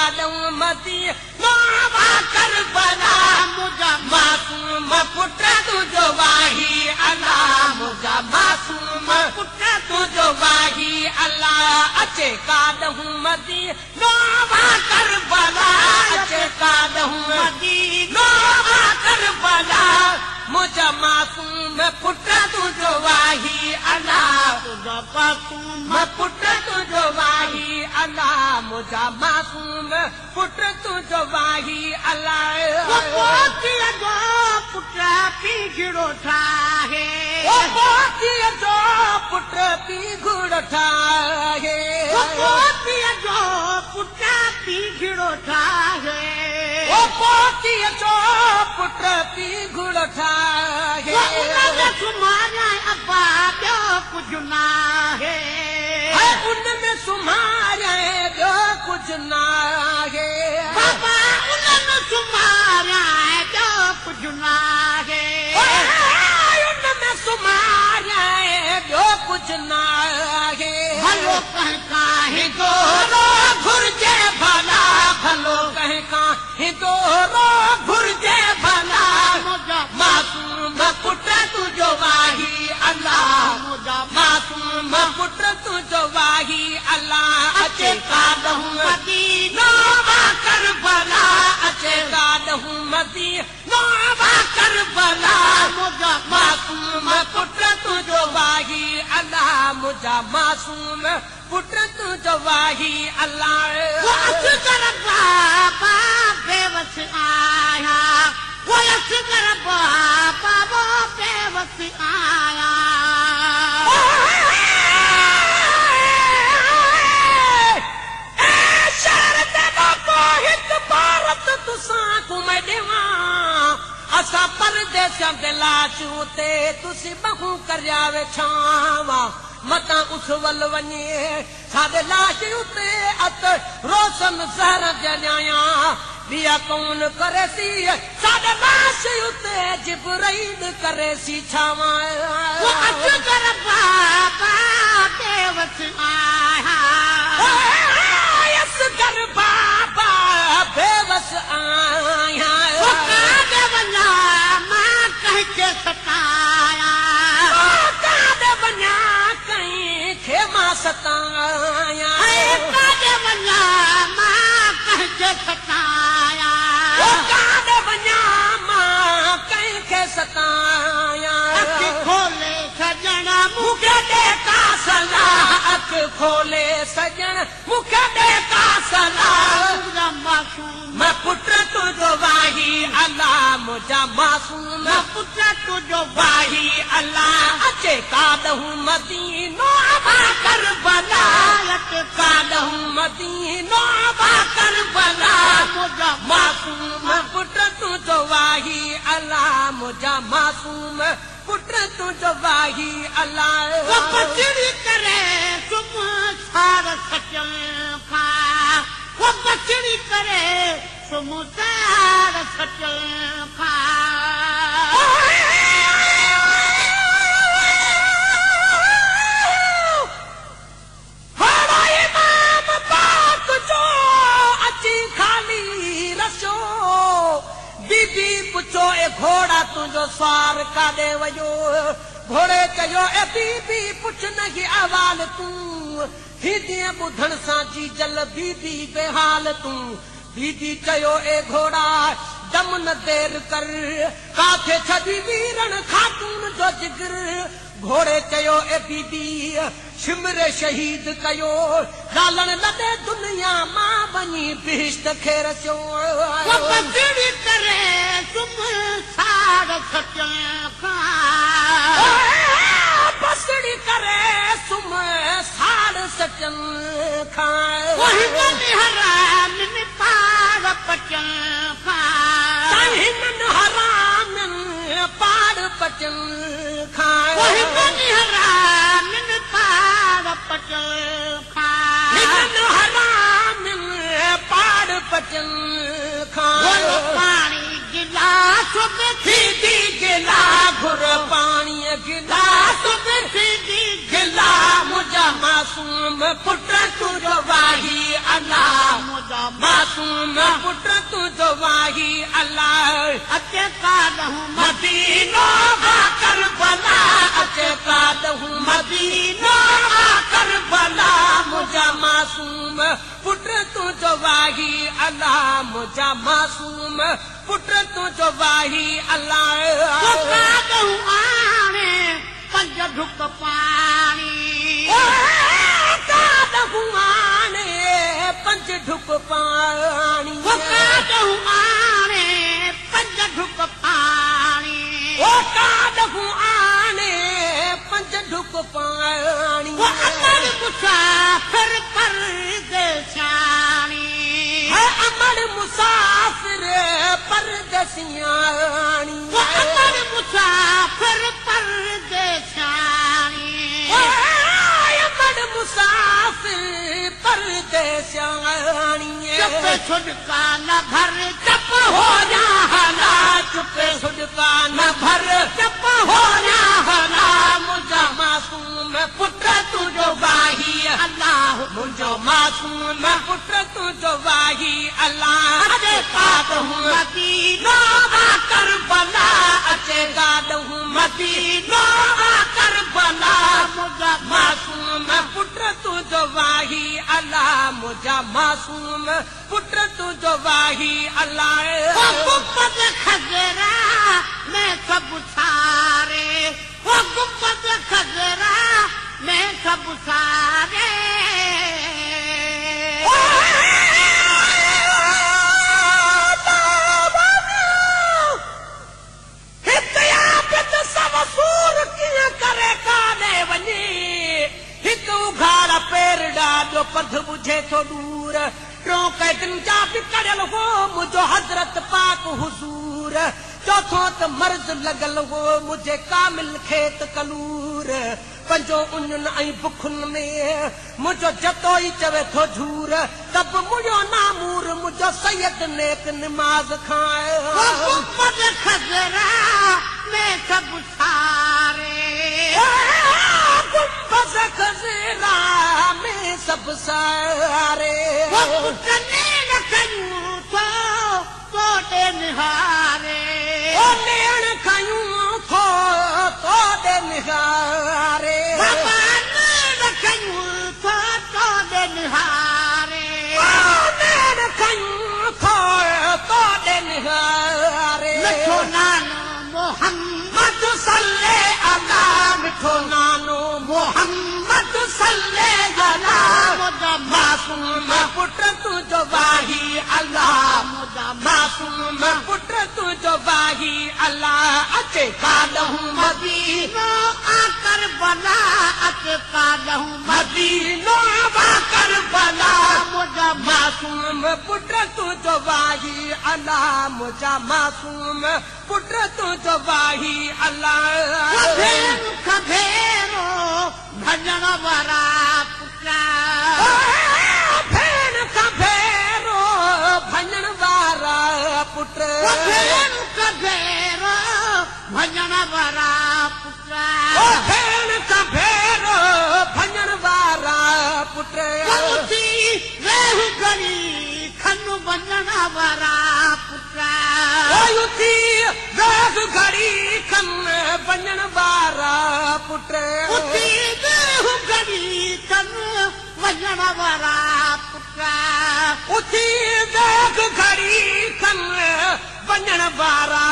काॾूं मदी नवा करबला मुंहिंजा मासूम पुट तुंहिंजो वाही अल्लाह मुंहिंजा मासूम पुट तुंहिंजो वाही अल्लाह अचे काॾूं मदी नवा करबला अचे काॾूं मदी नवा करबला मुंहिंजा मासूम पुट तुंहिंजो वाही अल्लाह तुंहिंजा मासूम पुट तुंहिंजो वाही अल्लाह मुंहिंजा मासूम पुट तुंहिंजो वाही अल्लाह पुट पीघड़ो ठाहे जो पुट पीघड़ो ठाहे जो पुट पीघड़ो ठाहे पोतीअ जो पुट पीघड़ो ठाहे सुम्हारिया अब्बा ॿियो कुझु न आहे उन में सुम्हारिया ॿियो कुझु न आहे बाबा उन में सुम्हारिया ॿियो कुझु न आहे उन में सुम्हारिया ॿियो कुझु न आहे भलो कंहिं खां हिंदोरो घुर्जे भला भलो कंहिं खां हिंदोरो घुर्जे भला मासूम पुट तुंहिंजो वाही अल्लाह मुंहिंजा मासूम पुट तुंहिंजो वाही अल्लाह अचे काॾूं मदीनो करबला अचे काॾूं मदीनो करबला मुंहिंजा मासूम पुट तुंहिंजो वाही अल्लाह मुंहिंजा मासूम पुट तुंहिंजो वाही अल्लाह बेवस आया कर बाबा वो बेवस आया भारत तुसां घुमे ॾियां असां परदेस दिलाचू ते तुसीं बहू करिया वेठावा मतां उछवल वञे साडे लाश उते अत रोशन ज़हर जॾियां दिया कौन करे सी साडे लाश उते जिब्राइल करे सी छावा कर बाबा बेवस आया कर बाबा बेवस आया काॾे वञा मां कंहिंखे सताया काॾे वञा कंहिंखे मां सताया काॾे वञा मां कंहिंखे सताया काॾे वञा मां कंहिंखे सताया अखि खोले सजण मूंखे ॾेका सलाह अखि खोले सजण मूंखे ॾेका सलाह मासूम पुट तुंहिंजो वाही अल्लाह मुंहिंजा मासूम पुट तुंहिंजो वाही अल्लाह अचे काॾूं मदीनो करबला अचे काॾूं मदीनो करबला मुंहिंजा मासूम पुट तुंहिंजो वाही अल्लाह मुंहिंजा मासूम पुट तुंहिंजो वाही अल्लाह बचड़ी करे सुम सार सचन खां वो बचड़ी करे सुम सार सचन खां पुछो ए घोड़ा तुंहिंजो स्वार काॾे वञो घोड़े चयो ए बीबी पुछ न ही अवाल तूं हिदीअ ॿुधण सां जी जल बीबी बेहाल तूं बीबी चयो ए घोड़ा दम न देर कर काथे छॾी वीरण खातून जो जिगर घोड़े चयो ए बीबी शिमरे शहीद कयो ॻाल्हण लॾे दुनिया मां वञी बिश्त खे रसियो करे सुम सार सचन खां बसड़ी करे सुम सार सचन खां हराम पार पचन खां हराम पार पचन खां हराम पार पचन खां हराम पार पचन खां पाणी गिलास में थी गिला घुर पाणी गिलास में थी गिला मुंहिंजा मासूम पुट तुंहिंजो वाही अल्लाह मुंहिंजा मासूम अचे काॾहूं मदीनो आ करबला अचे काॾहूं मदीनो आ करबला मुंहिंजा मासूम पुट तुंहिंजो वाही अल्लाह मुंहिंजा मासूम पुट तुंहिंजो वाही अल्लाह काॾहूं आणे पंज ढुक पाणी काॾहूं आणे पंज ढुक पाणी काॾहूं आणे पंज ढुक पाणी काॾहूं आणे पंज ढुक पाणी अमर मुसाफ़िर परदेसियाणी अमर मुसाफ़िर परदेसियाणी अमर मुसाफ़िर परदेसियाणी अमर मुसाफ़िर परदेसियाणी चुप छुड़का न भर चुप हो जा हला चुप छुड़का न भर चुप हो जा हला मुंहिंजा मासूम पुट तुंहिंजो वाही अल्लाह मुंहिंजो मासूम पुट तुंहिंजो वाही अल्लाह अचे काॾहूं मदीनो आ करबला अचे काॾहूं मदीनो आ करबला मुंहिंजा मासूम पुट तुंहिंजो वाही अल्लाह मुंहिंजा मासूम पुट तुंहिंजो वाही अल्लाह गुंबद खजरा में सभु सारे गुंबद खजरा में सभु सारे पध बुझे थो दूर टियों कैदिन जा बि कड़ियल हो मुंहिंजो हज़रत पाक हुज़ूर चौथो त मर्ज़ लॻल हो मुंहिंजे कामिल खेत कलूर पंजो उञुनि ऐं बुखुनि में मुंहिंजो जतो ई चवे थो झूर तब मुंहिंजो नामूर मुंहिंजो सैयद नेक निमाज़ खाए खजरा में सभु सारे गुंबद खजरा में सभु सारे नेण कयूं थो तोड़े निहारे नेण कयूं थो तोड़े निहारे नेण कयूं थो तोड़े निहारे नेण कयूं थो तोड़े निहारे मिठो नानो मोहम्मद सल्ले अला मिठो नानो मोहम्मद सल्ले अला मुंहिंजा मासूम पुट तुंहिंजो वाही अल्लाह मुंहिंजा मासूम पुट तुंहिंजो वाही अल्लाह अचे काॾहूं मदीनो आ करबला अचे काॾहूं मदीनो आ करबला मुंहिंजा मासूम पुट तुंहिंजो वाही अल्लाह मुंहिंजा मासूम पुट तुंहिंजो वाही अल्लाह भेरो भॼण वारा पुटा भेण का भेरो भॼण वारा पुट भेण का भेरो भॼण वारा पुटा भेण का भेरो भॼण वारा पुट रेहू गरी खन वञण वारा पुटा रेहू गरी खन वञण वारा पुट रेहू गरी खन वञण वारा पुट उथी देख घड़ी खन वञण वारा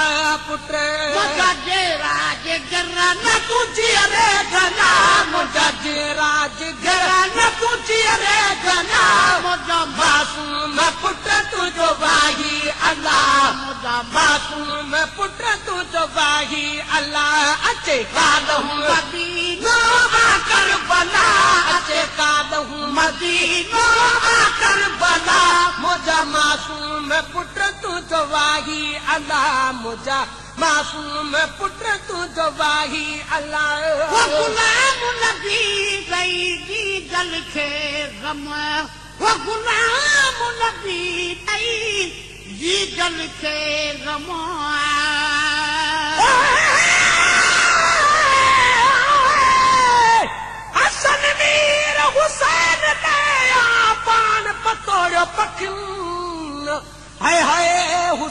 पुट मुंहिंजा राज घर न तुंहिंजी रे घना मुंहिंजा राज घर न तुंहिंजी रे घना मुंहिंजा मासूम पुट तुंहिंजो वाही अल्लाह मुंहिंजा मासूम पुट तुंहिंजो वाही अल्लाह अचे काॾहूं मदीनो आ करबला अचे काॾहूं मदीनो आ करबला मुंहिंजा मासूम पुट तुंहिंजो वाही अल्लाह मुंहिंजा मासूम पुट तुंहिंजो वाही अल्लाह गुलाम नबी गई जी जल खे गम गुलाम नबी गई जी जल खे गम हसन मीर हुसैन ने पान पतोड़ियो पखियुनि हाय हाय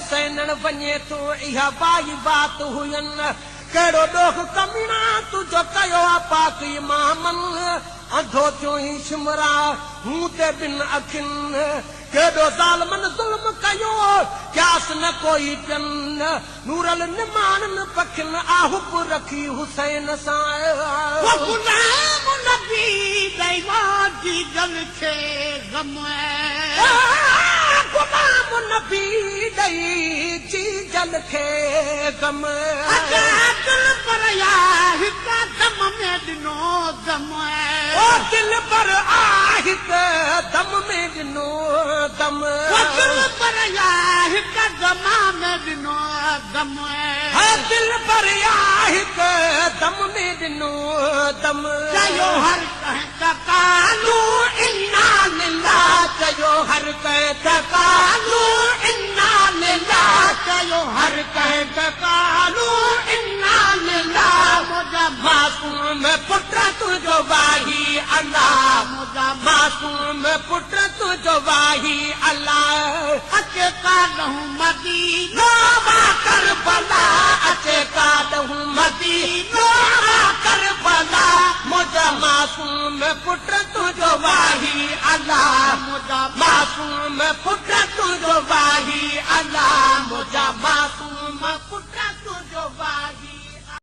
हुसैन वञे थो इहा बाई बात हुयनि कहिड़ो ॾोख कमीना तुंहिंजो कयो आहे पाक इमामन अंधो थियो ई शिमरा हूं ते बिन अखियुनि केॾो ज़ालमन ज़ुल्म कयो क्यास न कोई पियनि नूरल निमाननि पखियुनि आहुब रखी हुसैन सां गुलाम नबी दैवान जी जल खे गम गुलाम नबी ॾई जी जल खे गम दिल पर हिक दम में ॾिनो दम ओ दिल पर हिक दम में ॾिनो दम दिल पर हिक दमा में ॾिनो दम दिल पर हिक दम में ॾिनो दम चयो हर कंहिं कालू इन्ना लिल्लाह चयो हर कंहिं कालू इन्ना लिल्लाह चयो हर कंहिं कालू इन्ना लिल्लाह मासूम पुट तुंहिंजो वाही अल्लाह मासूम पुट तुंहिंजो वाही अल्लाह अचे काॾहूं मदीनो करबला अचे काॾहूं मदीनो करबला मुंहिंजा मासूम पुट तुंहिंजो वाही अल्लाह मासूम पुट तुंहिंजो वाही अल्लाह मुंहिंजा मासूम पुट तुंहिंजो वाही